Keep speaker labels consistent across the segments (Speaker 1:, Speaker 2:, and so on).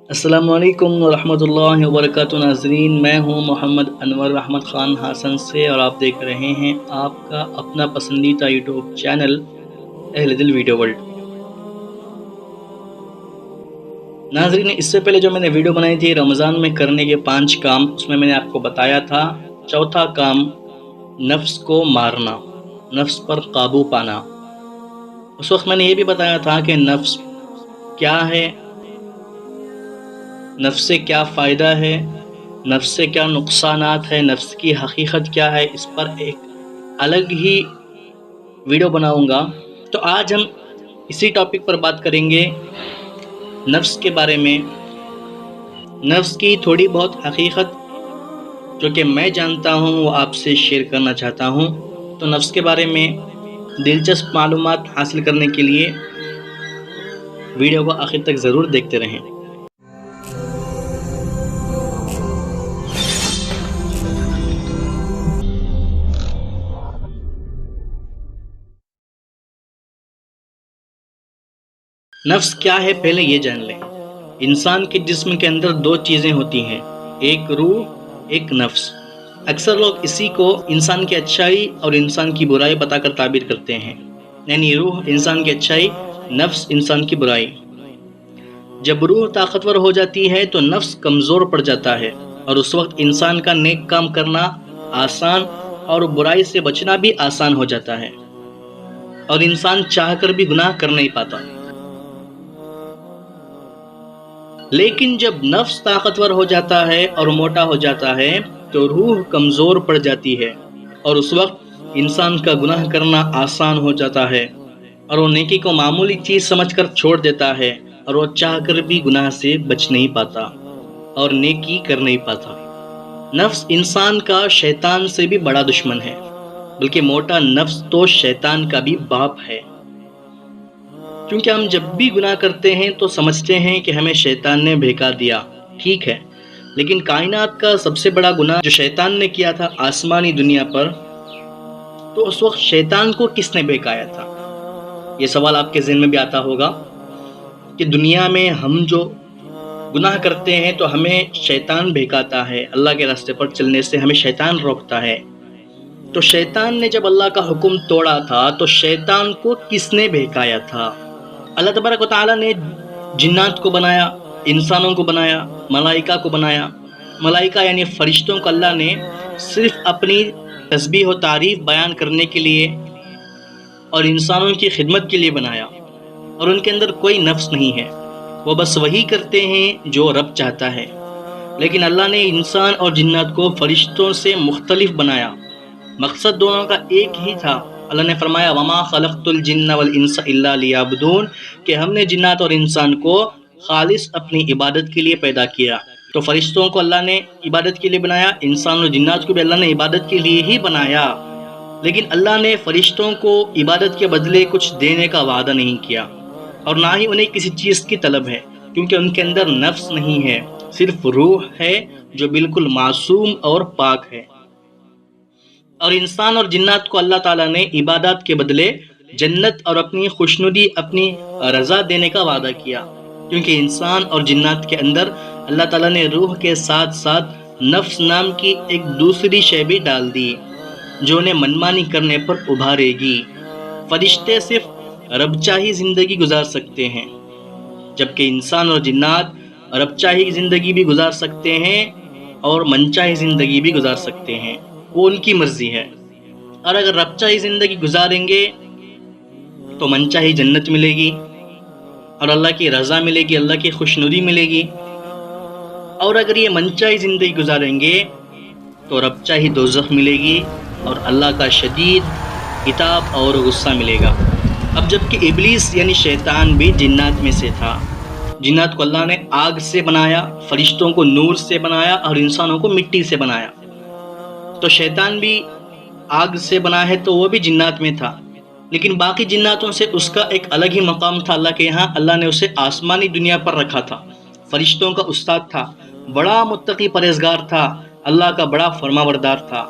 Speaker 1: السلام علیکم ورحمۃ اللہ وبرکاتہ ناظرین، میں ہوں محمد انور احمد خان حسن سے اور آپ دیکھ رہے ہیں آپ کا اپنا پسندیدہ یوٹیوب چینل اہل دل ویڈیو ورلڈ۔ ناظرین، اس سے پہلے جو میں نے ویڈیو بنائی تھی رمضان میں کرنے کے 5 کام، اس میں نے آپ کو بتایا تھا چوتھا کام نفس کو مارنا، نفس پر قابو پانا۔ اس وقت میں نے یہ بھی بتایا تھا کہ نفس کیا ہے، نفس سے کیا فائدہ ہے، نفس سے کیا نقصانات ہے، نفس کی حقیقت کیا ہے، اس پر ایک الگ ہی ویڈیو بناؤں گا۔ تو آج ہم اسی ٹاپک پر بات کریں گے، نفس کے بارے میں، نفس کی تھوڑی بہت حقیقت جو کہ میں جانتا ہوں وہ آپ سے شیئر کرنا چاہتا ہوں۔ تو نفس کے بارے میں دلچسپ معلومات حاصل کرنے کے لیے ویڈیو کو آخر تک ضرور دیکھتے رہیں۔ نفس کیا ہے پہلے یہ جان لیں۔ انسان کے جسم کے اندر 2 چیزیں ہوتی ہیں، ایک روح، ایک نفس۔ اکثر لوگ اسی کو انسان کی اچھائی اور انسان کی برائی بتا کر تعبیر کرتے ہیں، یعنی روح انسان کی اچھائی، نفس انسان کی برائی۔ جب روح طاقتور ہو جاتی ہے تو نفس کمزور پڑ جاتا ہے، اور اس وقت انسان کا نیک کام کرنا آسان اور برائی سے بچنا بھی آسان ہو جاتا ہے، اور انسان چاہ کر بھی گناہ کر نہیں پاتا۔ لیکن جب نفس طاقتور ہو جاتا ہے اور موٹا ہو جاتا ہے تو روح کمزور پڑ جاتی ہے، اور اس وقت انسان کا گناہ کرنا آسان ہو جاتا ہے، اور وہ نیکی کو معمولی چیز سمجھ کر چھوڑ دیتا ہے، اور وہ چاہ کر بھی گناہ سے بچ نہیں پاتا اور نیکی کر نہیں پاتا۔ نفس انسان کا شیطان سے بھی بڑا دشمن ہے، بلکہ موٹا نفس تو شیطان کا بھی باپ ہے، کیونکہ ہم جب بھی گناہ کرتے ہیں تو سمجھتے ہیں کہ ہمیں شیطان نے بہکا دیا، ٹھیک ہے، لیکن کائنات کا سب سے بڑا گناہ جو شیطان نے کیا تھا آسمانی دنیا پر، تو اس وقت شیطان کو کس نے بہکایا تھا؟ یہ سوال آپ کے ذہن میں بھی آتا ہوگا کہ دنیا میں ہم جو گناہ کرتے ہیں تو ہمیں شیطان بہکاتا ہے، اللہ کے راستے پر چلنے سے ہمیں شیطان روکتا ہے۔ تو شیطان نے جب اللہ کا حکم توڑا تھا تو شیطان کو کس نے بہکایا تھا؟ اللہ تبارک و تعالیٰ نے جنات کو بنایا، انسانوں کو بنایا، ملائکہ کو بنایا۔ ملائکہ یعنی فرشتوں کو اللہ نے صرف اپنی تسبیح و تعریف بیان کرنے کے لیے اور انسانوں کی خدمت کے لیے بنایا، اور ان کے اندر کوئی نفس نہیں ہے، وہ بس وہی کرتے ہیں جو رب چاہتا ہے۔ لیکن اللہ نے انسان اور جنات کو فرشتوں سے مختلف بنایا، مقصد دونوں کا ایک ہی تھا۔ اللہ نے فرمایا وما خلقت الجن والانس الا لیعبدون، کہ ہم نے جنات اور انسان کو خالص اپنی عبادت کے لیے پیدا کیا۔ تو فرشتوں کو اللہ نے عبادت کے لیے بنایا، انسان اور جنات کو بھی اللہ نے عبادت کے لیے ہی بنایا، لیکن اللہ نے فرشتوں کو عبادت کے بدلے کچھ دینے کا وعدہ نہیں کیا، اور نہ ہی انہیں کسی چیز کی طلب ہے، کیونکہ ان کے اندر نفس نہیں ہے، صرف روح ہے جو بالکل معصوم اور پاک ہے۔ اور انسان اور جنات کو اللہ تعالیٰ نے عبادات کے بدلے جنت اور اپنی خوشنودی، اپنی رضا دینے کا وعدہ کیا، کیونکہ انسان اور جنات کے اندر اللہ تعالیٰ نے روح کے ساتھ ساتھ نفس نام کی ایک دوسری شے بھی ڈال دی جو انہیں منمانی کرنے پر ابھارے گی۔ فرشتے صرف رب چاہی زندگی گزار سکتے ہیں، جبکہ انسان اور جنات رب چاہی زندگی بھی گزار سکتے ہیں اور منچاہی زندگی بھی گزار سکتے ہیں، وہ ان کی مرضی ہے۔ اور اگر رب چاہی زندگی گزاریں گے تو منچاہی جنت ملے گی، اور اللہ کی رضا ملے گی، اللہ کی خوشنودی ملے گی۔ اور اگر یہ منچاہی زندگی گزاریں گے تو رب چاہی دوزخ ملے گی، اور اللہ کا شدید عتاب اور غصہ ملے گا۔ اب جبکہ ابلیس یعنی شیطان بھی جنات میں سے تھا، جنات کو اللہ نے آگ سے بنایا، فرشتوں کو نور سے بنایا، اور انسانوں کو مٹی سے بنایا۔ تو شیطان بھی آگ سے بنا ہے تو وہ بھی جنات میں تھا، لیکن باقی جناتوں سے اس کا ایک الگ ہی مقام تھا اللہ کے یہاں۔ اللہ نے اسے آسمانی دنیا پر رکھا تھا، فرشتوں کا استاد تھا، بڑا متقی پرہیزگار تھا، اللہ کا بڑا فرمانبردار تھا۔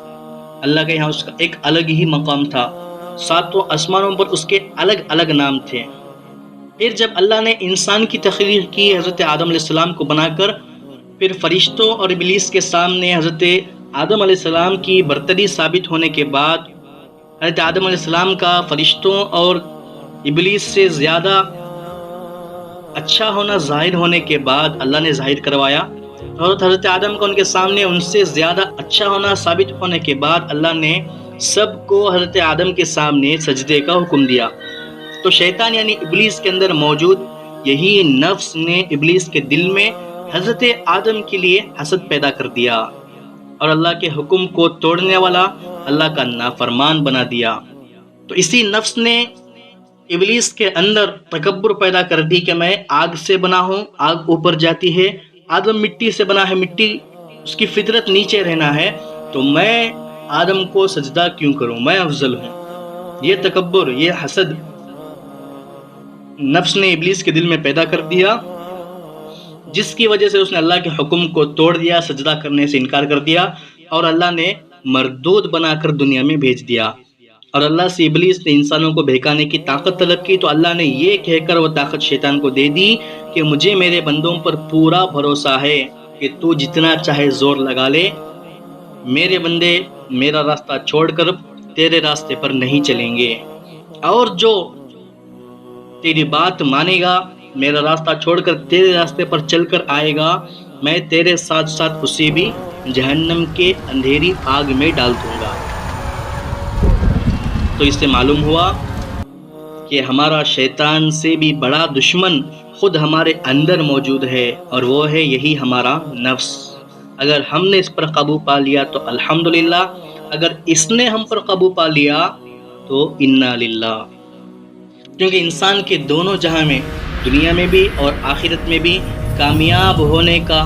Speaker 1: اللہ کے یہاں اس کا ایک الگ ہی مقام تھا، ساتوں آسمانوں پر اس کے الگ الگ نام تھے۔ پھر جب اللہ نے انسان کی تخلیق کی حضرت آدم علیہ السلام کو بنا کر، پھر فرشتوں اور ابلیس کے سامنے حضرت آدم علیہ السلام کی برتری ثابت ہونے کے بعد، حضرت آدم علیہ السلام کا فرشتوں اور ابلیس سے زیادہ اچھا ہونا ظاہر ہونے کے بعد اللہ نے ظاہر کروایا، اور حضرت آدم کو ان کے سامنے ان سے زیادہ اچھا ہونا ثابت ہونے کے بعد اللہ نے سب کو حضرت آدم کے سامنے سجدے کا حکم دیا۔ تو شیطان یعنی ابلیس کے اندر موجود یہی نفس نے ابلیس کے دل میں حضرت آدم کے لیے حسد پیدا کر دیا، اور اللہ کے حکم کو توڑنے والا اللہ کا نافرمان بنا دیا۔ تو اسی نفس نے ابلیس کے اندر تکبر پیدا کر دی کہ میں آگ سے بنا ہوں، آگ اوپر جاتی ہے، آدم مٹی سے بنا ہے، مٹی اس کی فطرت نیچے رہنا ہے، تو میں آدم کو سجدہ کیوں کروں، میں افضل ہوں۔ یہ تکبر، یہ حسد نفس نے ابلیس کے دل میں پیدا کر دیا، جس کی وجہ سے اس نے اللہ کے حکم کو توڑ دیا، سجدہ کرنے سے انکار کر دیا، اور اللہ نے مردود بنا کر دنیا میں بھیج دیا۔ اور اللہ سے ابلیس نے انسانوں کو بہکانے کی طاقت طلب کی، تو اللہ نے یہ کہہ کر وہ طاقت شیطان کو دے دی کہ مجھے میرے بندوں پر پورا بھروسہ ہے کہ تو جتنا چاہے زور لگا لے، میرے بندے میرا راستہ چھوڑ کر تیرے راستے پر نہیں چلیں گے، اور جو تیری بات مانے گا، میرا راستہ چھوڑ کر تیرے راستے پر چل کر آئے گا، میں تیرے ساتھ ساتھ اسے بھی جہنم کے اندھیری آگ میں ڈال دوں گا۔ تو اس سے معلوم ہوا کہ ہمارا شیطان سے بھی بڑا دشمن خود ہمارے اندر موجود ہے، اور وہ ہے یہی ہمارا نفس۔ اگر ہم نے اس پر قابو پا لیا تو الحمدللہ، اگر اس نے ہم پر قابو پا لیا تو انا للہ۔ کیونکہ انسان کے دونوں جہاں میں، دنیا میں بھی اور آخرت میں بھی، کامیاب ہونے کا،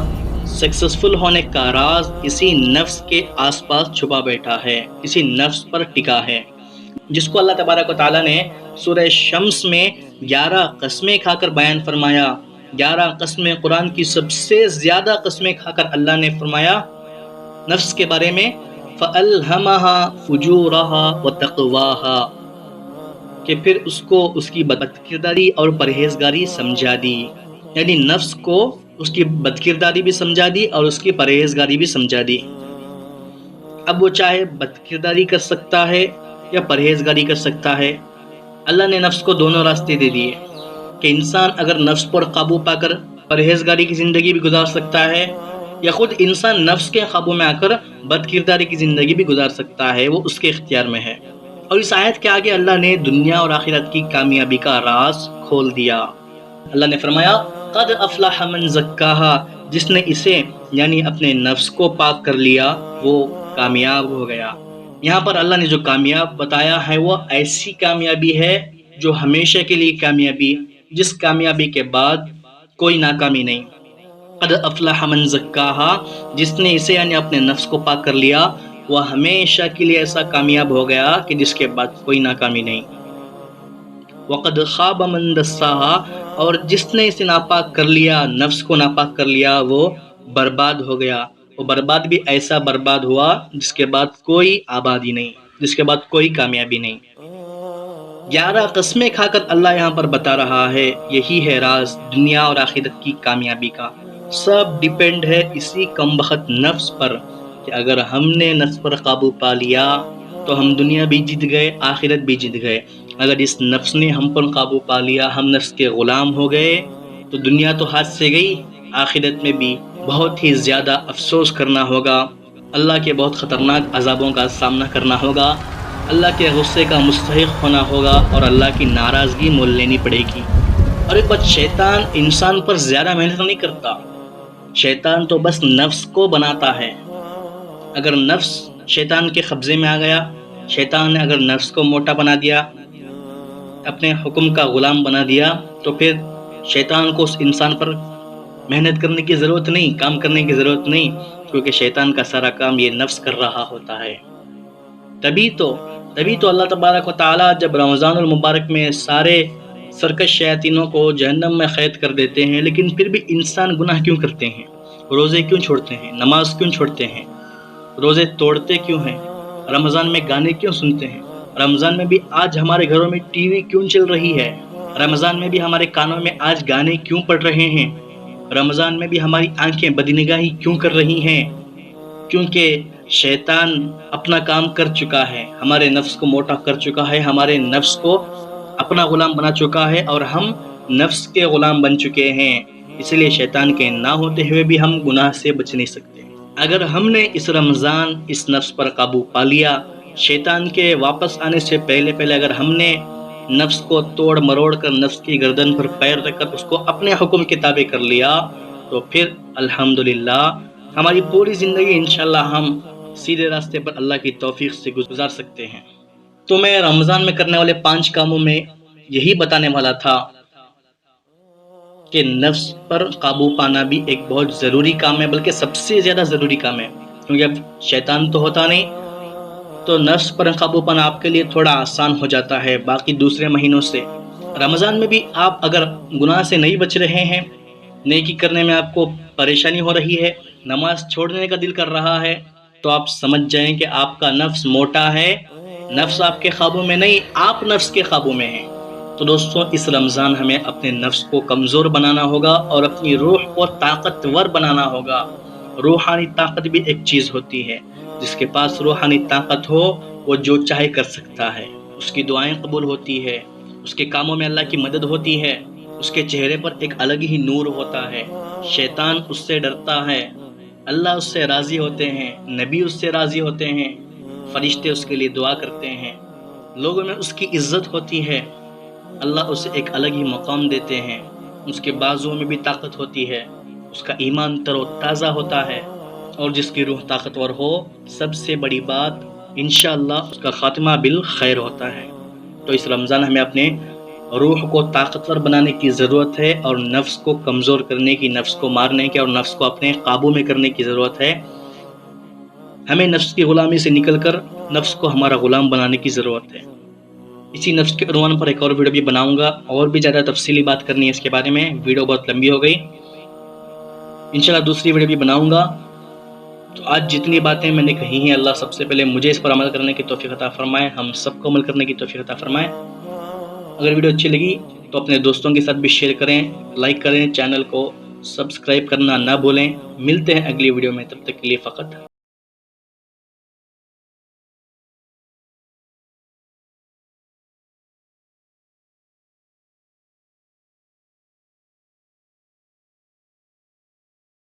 Speaker 1: سکسیسفل ہونے کا راز اسی نفس کے آس پاس چھپا بیٹھا ہے، اسی نفس پر ٹکا ہے، جس کو اللہ تبارک و تعالیٰ نے سورہ شمس میں 11 قسمیں کھا کر بیان فرمایا۔ 11 قسمیں قرآن کی سب سے زیادہ قسمیں کھا کر اللہ نے فرمایا نفس کے بارے میں، فَأَلْهَمَهَا فُجُورَهَا وَتَقْوَاهَا، کہ پھر اس کو اس کی بدکرداری اور پرہیزگاری سمجھا دی، یعنی نفس کو اس کی بدکرداری بھی سمجھا دی اور اس کی پرہیزگاری بھی سمجھا دی۔ اب وہ چاہے بدکرداری کر سکتا ہے یا پرہیزگاری کر سکتا ہے۔ اللہ نے نفس کو دونوں راستے دے دیے کہ انسان اگر نفس پر قابو پا کر پرہیزگاری کی زندگی بھی گزار سکتا ہے، یا خود انسان نفس کے قابو میں آ کر بد کرداری کی زندگی بھی گزار سکتا ہے، وہ اس کے اختیار میں ہے۔ اور اس آیت کے آگے اللہ نے دنیا اور آخرت کی کامیابی کا راز کھول دیا۔ اللہ نے فرمایا قد افلح من زکاہا، جس نے اسے یعنی اپنے نفس کو پاک کر لیا وہ کامیاب ہو گیا۔ یہاں پر اللہ نے جو کامیاب بتایا ہے وہ ایسی کامیابی ہے جو ہمیشہ کے لیے کامیابی، جس کامیابی کے بعد کوئی ناکامی نہیں۔ قد افلح من زکاہا، جس نے اسے یعنی اپنے نفس کو پاک کر لیا وہ ہمیشہ کے لیے ایسا کامیاب ہو گیا کہ جس کے بعد کوئی ناکامی نہیں۔ وقد خاب من دساہا، اور جس نے اسے ناپاک کر لیا، نفس کو ناپاک کر لیا، وہ برباد ہو گیا۔ وہ برباد بھی ایسا برباد ہوا جس کے بعد کوئی آبادی نہیں، جس کے بعد کوئی کامیابی نہیں۔ 11 قسمیں کھا کر اللہ یہاں پر بتا رہا ہے یہی ہے راز دنیا اور آخرت کی کامیابی کا۔ سب ڈیپینڈ ہے اسی کم بخت نفس پر کہ اگر ہم نے نفس پر قابو پا لیا تو ہم دنیا بھی جیت گئے، آخرت بھی جیت گئے۔ اگر اس نفس نے ہم پر قابو پا لیا، ہم نفس کے غلام ہو گئے، تو دنیا تو ہاتھ سے گئی، آخرت میں بھی بہت ہی زیادہ افسوس کرنا ہوگا، اللہ کے بہت خطرناک عذابوں کا سامنا کرنا ہوگا، اللہ کے غصے کا مستحق ہونا ہوگا، اور اللہ کی ناراضگی مول لینی پڑے گی۔ اور ایک بات، شیطان انسان پر زیادہ محنت نہیں کرتا، شیطان تو بس نفس کو بناتا ہے۔ اگر نفس شیطان کے قبضے میں آ گیا، شیطان نے اگر نفس کو موٹا بنا دیا، اپنے حکم کا غلام بنا دیا، تو پھر شیطان کو اس انسان پر محنت کرنے کی ضرورت نہیں، کام کرنے کی ضرورت نہیں، کیونکہ شیطان کا سارا کام یہ نفس کر رہا ہوتا ہے۔ تبھی تو اللہ تبارک و تعالیٰ جب رمضان المبارک میں سارے سرکش شیاطینوں کو جہنم میں قید کر دیتے ہیں، لیکن پھر بھی انسان گناہ کیوں کرتے ہیں، روزے کیوں چھوڑتے ہیں، نماز کیوں چھوڑتے ہیں، روزے توڑتے کیوں ہیں، رمضان میں گانے کیوں سنتے ہیں، رمضان میں بھی آج ہمارے گھروں میں ٹی وی کیوں چل رہی ہے، رمضان میں بھی ہمارے کانوں میں آج گانے کیوں پڑ رہے ہیں؟ رمضان میں بھی ہماری آنکھیں بدنگاہی کیوں کر رہی ہیں؟ کیونکہ شیطان اپنا کام کر چکا ہے، ہمارے نفس کو موٹا کر چکا ہے، ہمارے نفس کو اپنا غلام بنا چکا ہے، اور ہم نفس کے غلام بن چکے ہیں۔ اس لیے شیطان کے نہ ہوتے ہوئے بھی ہم گناہ سے بچ نہیں سکتے۔ اگر ہم نے اس رمضان اس نفس پر قابو پا لیا، شیطان کے واپس آنے سے پہلے اگر ہم نے نفس کو توڑ مروڑ کر نفس کی گردن پر پیر رکھ کر اس کو اپنے حکم کے تابع کر لیا، تو پھر الحمدللہ ہماری پوری زندگی انشاءاللہ ہم سیدھے راستے پر اللہ کی توفیق سے گزار سکتے ہیں۔ تو میں رمضان میں کرنے والے 5 کاموں میں یہی بتانے والا تھا کہ نفس پر قابو پانا بھی ایک بہت ضروری کام ہے، بلکہ سب سے زیادہ ضروری کام ہے، کیونکہ اب شیطان تو ہوتا نہیں، تو نفس پر قابو پانا آپ کے لیے تھوڑا آسان ہو جاتا ہے باقی دوسرے مہینوں سے۔ رمضان میں بھی آپ اگر گناہ سے نہیں بچ رہے ہیں، نیکی کرنے میں آپ کو پریشانی ہو رہی ہے، نماز چھوڑنے کا دل کر رہا ہے، تو آپ سمجھ جائیں کہ آپ کا نفس موٹا ہے، نفس آپ کے قابو میں نہیں، آپ نفس کے قابو میں ہیں۔ تو دوستوں، اس رمضان ہمیں اپنے نفس کو کمزور بنانا ہوگا اور اپنی روح کو طاقتور بنانا ہوگا۔ روحانی طاقت بھی ایک چیز ہوتی ہے، جس کے پاس روحانی طاقت ہو وہ جو چاہے کر سکتا ہے، اس کی دعائیں قبول ہوتی ہے، اس کے کاموں میں اللہ کی مدد ہوتی ہے، اس کے چہرے پر ایک الگ ہی نور ہوتا ہے، شیطان اس سے ڈرتا ہے، اللہ اس سے راضی ہوتے ہیں، نبی اس سے راضی ہوتے ہیں، فرشتے اس کے لیے دعا کرتے ہیں، لوگوں میں اس کی عزت ہوتی ہے، اللہ اسے ایک الگ ہی مقام دیتے ہیں، اس کے بازوؤں میں بھی طاقت ہوتی ہے، اس کا ایمان تر و تازہ ہوتا ہے، اور جس کی روح طاقتور ہو، سب سے بڑی بات انشاءاللہ اس کا خاتمہ بالخیر ہوتا ہے۔ تو اس رمضان ہمیں اپنے روح کو طاقتور بنانے کی ضرورت ہے، اور نفس کو کمزور کرنے کی، نفس کو مارنے کی، اور نفس کو اپنے قابو میں کرنے کی ضرورت ہے۔ ہمیں نفس کی غلامی سے نکل کر نفس کو ہمارا غلام بنانے کی ضرورت ہے۔ اسی نفس کے عنوان پر ایک اور ویڈیو بھی بناؤں گا، اور بھی زیادہ تفصیلی بات کرنی ہے اس کے بارے میں، ویڈیو بہت لمبی ہو گئی، انشاءاللہ دوسری ویڈیو بھی بناؤں گا۔ تو آج جتنی باتیں میں نے کہی ہیں، اللہ سب سے پہلے مجھے اس پر عمل کرنے کی توفیق عطا فرمائے، ہم سب کو عمل کرنے کی توفیق عطا فرمائے۔ اگر ویڈیو اچھی لگی تو اپنے دوستوں کے ساتھ بھی شیئر کریں، لائک کریں، چینل کو سبسکرائب کرنا نہ بھولیں۔ ملتے ہیں اگلی ویڈیو میں، تب تک کے لیے فقط